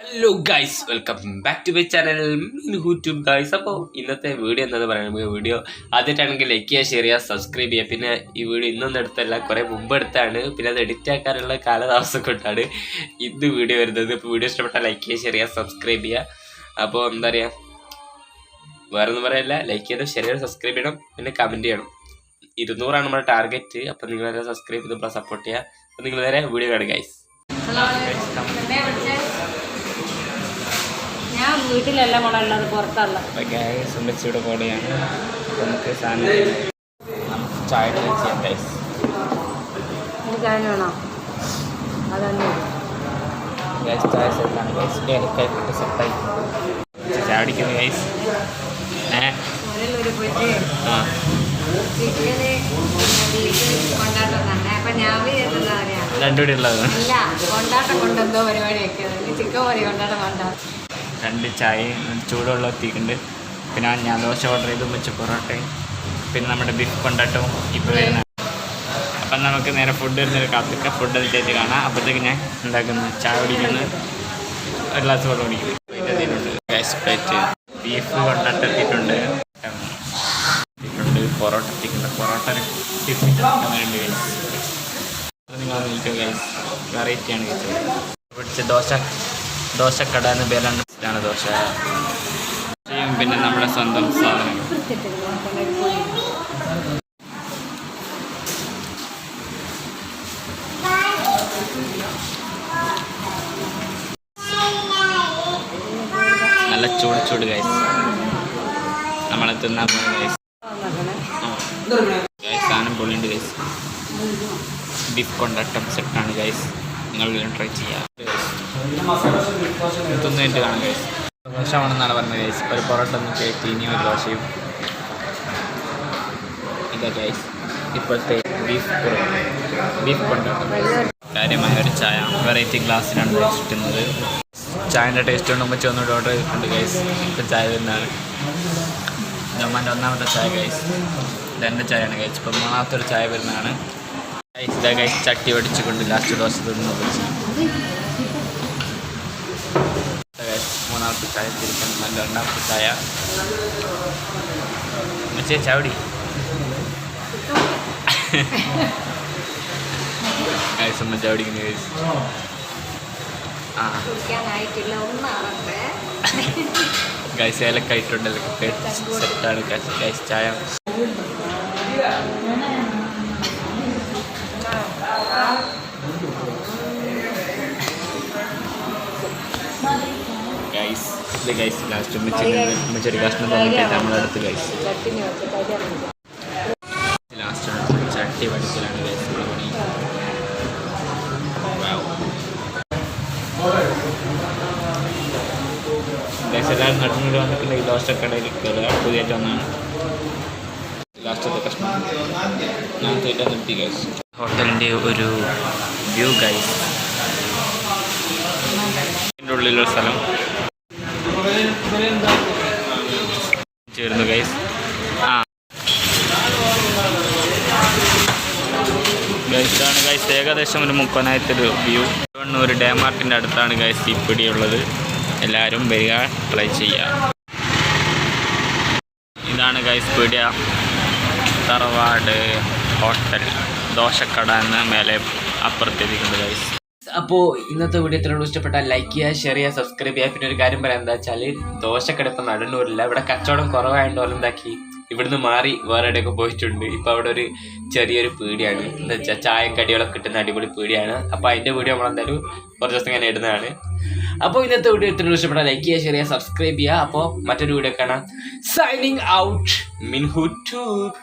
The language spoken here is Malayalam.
Hello guys, welcome back to my channel YouTube guys. അപ്പോൾ ഇന്നത്തെ വീഡിയോ എന്താണെന്ന് പറയുന്നത്, വീഡിയോ ആദ്യമായിട്ടാണെങ്കിൽ ലൈക്ക് ചെയ്യുക, ഷെയർ ചെയ്യുക, സബ്സ്ക്രൈബ് ചെയ്യുക. പിന്നെ ഈ വീഡിയോ ഇന്നൊന്നും എടുത്തല്ല, കുറേ മുമ്പ് എടുത്താണ്. പിന്നെ അത് എഡിറ്റ് ആക്കാനുള്ള കാലതാമസം കൊണ്ടാണ് ഇന്ന് വീഡിയോ വരുന്നത്. ഇപ്പോൾ വീഡിയോ ഇഷ്ടപ്പെട്ടാൽ ലൈക്ക് ചെയ്യുക, ഷെയർ ചെയ്യുക, സബ്സ്ക്രൈബ് ചെയ്യുക. അപ്പോൾ എന്താ പറയുക, വേറെ ഒന്നും പറയല്ല, ലൈക്ക് ചെയ്ത് ഷെയർ ചെയ്ത് സബ്സ്ക്രൈബ് ചെയ്യണം, പിന്നെ കമൻറ്റ് ചെയ്യണം. 200 നമ്മുടെ ടാർഗറ്റ്. അപ്പോൾ നിങ്ങൾ നേരെ സബ്സ്ക്രൈബ് ചെയ്ത് സപ്പോർട്ട് ചെയ്യുക. അപ്പോൾ നിങ്ങൾ നേരെ വീഡിയോ കാണുക ഗൈസ്. ഞാൻ വീട്ടിലല്ല മുളയുള്ളത്, പുറത്തുള്ള സുമച്ചിയുടെ കൂടെയാണ്. നമുക്ക് സാധനം ചായ ചെയ്യാം ഗൈസ്. ചായ വേണോ? അതന്നെ ഗൈസ് ചായ സെറ്റാണ് ഗൈസ്. ഏലക്കായിട്ട് സെറ്റായി ചായ അടിക്കുന്നു ഗൈസ്. രണ്ടുകൂടി ഉള്ളത് കൊണ്ടാട്ടം കൊണ്ടെന്തോ പരിപാടിയൊക്കെ ചിക്കൻ മതി കൊണ്ടാട്ടം കൊണ്ടാട്ടം. 2 ചായ ചൂടുവെള്ളം എത്തിയിട്ടുണ്ട്. പിന്നെ ഞാൻ ദോശ ഓർഡർ ചെയ്തു, വെച്ച പൊറോട്ടയും പിന്നെ നമ്മുടെ ബീഫ് കൊണ്ടാട്ടവും ഇപ്പോൾ വരുന്ന. അപ്പം നമുക്ക് നേരെ ഫുഡ് വരുന്നൊരു കാത്തിക്ക ഫുഡ് എത്തിയിട്ട് കാണാം. അപ്പോഴത്തേക്ക് ഞാൻ എന്താക്കുന്നു, ചായ കുടിക്കുന്നു, ഒരു ഗ്ലാസ് വെള്ളം കുടിക്കുന്നു. ഇതിലുണ്ട് ഗ്യാസ് പ്ലേറ്റ്, ബീഫ് കൊണ്ടാട്ടം എത്തിയിട്ടുണ്ട്, പൊറോട്ട എത്തിയിട്ടുണ്ട്. പൊറോട്ട ടിപ്പിട്ടുണ്ട് ഗൈസ്. നിങ്ങൾ നോക്കിയോ ഗൈസ്, വെറൈറ്റിയാണ് കഴിച്ചത്. പിടിച്ച ദോശക്കട എന്ന് പേരാണ് ദോശ. പിന്നെ നമ്മുടെ സ്വന്തം സാധനങ്ങൾ നല്ല ചൂട് ഗൈസ്. നമ്മളെ തിന്നാൻ പോകുന്ന ഗൈസ്. സാധനം പൊള്ളിണ്ട് ഗൈസ്. ബീഫ് കൊണ്ടാട്ടം സെറ്റാണ് ഗൈസ്. നിങ്ങളെല്ലാം ട്രൈ ചെയ്യാം. തിന്നിട്ട് കാണാം ഗൈസ്. ദോശമാണെന്നാണ് പറഞ്ഞത് ഗൈസ്. ഒരു പൊറോട്ട ഒന്ന് കയറ്റി ഇനി ഒരു ദോശയും. ഇതാ ഗൈസ് ഇപ്പോഴത്തെ ബീഫ് കൊണ്ടാട്ടം. കാര്യമായ ഒരു ചായ വെറൈറ്റി ഗ്ലാസ്സിലാണ് ഗൈസ് കിട്ടുന്നത്. ചായൻ്റെ ടേസ്റ്റ് കൊണ്ട് മുമ്പ് ഒന്നുകൂടി ഓർഡർ ചെയ്തിട്ടുണ്ട് ഗൈസ്. ഇപ്പം ചായ വരുന്നതാണ്. ജോമാൻ്റെ ഒന്നാമത്തെ ചായ ഗൈസ്. ഇതെൻ്റെ ചായയാണ് ഗൈസ്. ഇപ്പം മൂന്നാമത്തെ ഒരു ചായ വരുന്നതാണ് ഗൈസ്. ഇതാ ഗൈസ് ചട്ടി ഒടിച്ചുകൊണ്ട് ലാസ്റ്റ് ദോശ തിന്നു വെച്ച് മൂന്നാമത്തെ ചായ തിരിക്കണം. നല്ല രണ്ടാമത്തെ ചായ മച്ചേ ചാവടി ഗൈസ്. ഒന്ന് ചാവടിക്കുന്നു ഗൈസ്. ഗൈസ് ഏലക്കായിട്ടുണ്ടല്ലോ, സെറ്റാണ് ഗൈസ് ചായ. ഗൈസ് ഇത് ഗൈസ് ലാസ്റ്റ് ഉമ്മച്ചൊരു കഷ്ണം തന്നിട്ട് നമ്മളടുത്ത് ഗൈസ് ലാസ്റ്റ് ചട്ടി പഠിക്കലാണ് ഗൈസ് പണി. ഗൈസ് എല്ലാവരും നടുന്നൂര് വന്നിട്ടുണ്ടെങ്കിൽ ദോശക്കടയിൽ കയറുക. പുതിയായിട്ട് വന്നാണ് ലാസ്റ്റത്തെ കഷ്ണം ഞാൻ തീറ്റാൻ നിർത്തി ഗൈസ്. ഹോട്ടലിൻ്റെ ഒരു വ്യൂ ഗൈസ്. ഇതിൻ്റെ ഉള്ളിലൊരു സ്ഥലം ചേരുന്നു ഗൈസ്. ഗൈസാണ് ഗൈസ്. ഏകദേശം ഒരു 30,000 വ്യൂ. ഒരു ഡേമാർട്ടിൻ്റെ അടുത്താണ് ഗൈസ് ഈ പിടിയുള്ളത്. എല്ലാവരും വരിക, ട്രൈ ചെയ്യുക. ഇതാണ് ഗൈസ് പീടിയ, തറവാട് ഹോട്ടൽ ദോശക്കട എന്ന് മേലെ അപ്പുറത്തെത്തിയിട്ടുണ്ട് ഗൈസ്. അപ്പോൾ ഇന്നത്തെ വീഡിയോ എത്രയോട് ഇഷ്ടപ്പെട്ടാൽ ലൈക്ക് ചെയ്യുക, ഷെയർ ചെയ്യുക, സബ്സ്ക്രൈബ് ചെയ്യുക. പിന്നെ ഒരു കാര്യം പറയാം, എന്താ വെച്ചാൽ ദോശക്കട ഇപ്പം നടന്നൂരില്ല. ഇവിടെ കച്ചവടം കുറവായതുകൊണ്ട് പോലെ എന്താക്കി ഇവിടുന്ന് മാറി വേറെ എവിടെയൊക്കെ പോയിട്ടുണ്ട്. ഇപ്പോൾ അവിടെ ഒരു ചെറിയൊരു പീടിയാണ്, എന്താ വെച്ചാൽ ചായയും കടികളൊക്കെ കിട്ടുന്ന അടിപൊളി പീടിയാണ്. അപ്പോൾ അതിൻ്റെ വീഡിയോ നമ്മളെന്തായാലും കുറച്ച് ദിവസം ഇങ്ങനെ ഇടുന്നതാണ്. അപ്പോൾ ഇന്നത്തെ വീഡിയോ എത്രയോട് ഇഷ്ടപ്പെട്ടാൽ ലൈക്ക് ചെയ്യുക, ഷെയർ ചെയ്യുക, സബ്സ്ക്രൈബ് ചെയ്യുക. അപ്പോൾ മറ്റൊരു വീഡിയോ കാണാം. സൈനിങ് ഔട്ട് മിൻഹു ട്യൂബ്.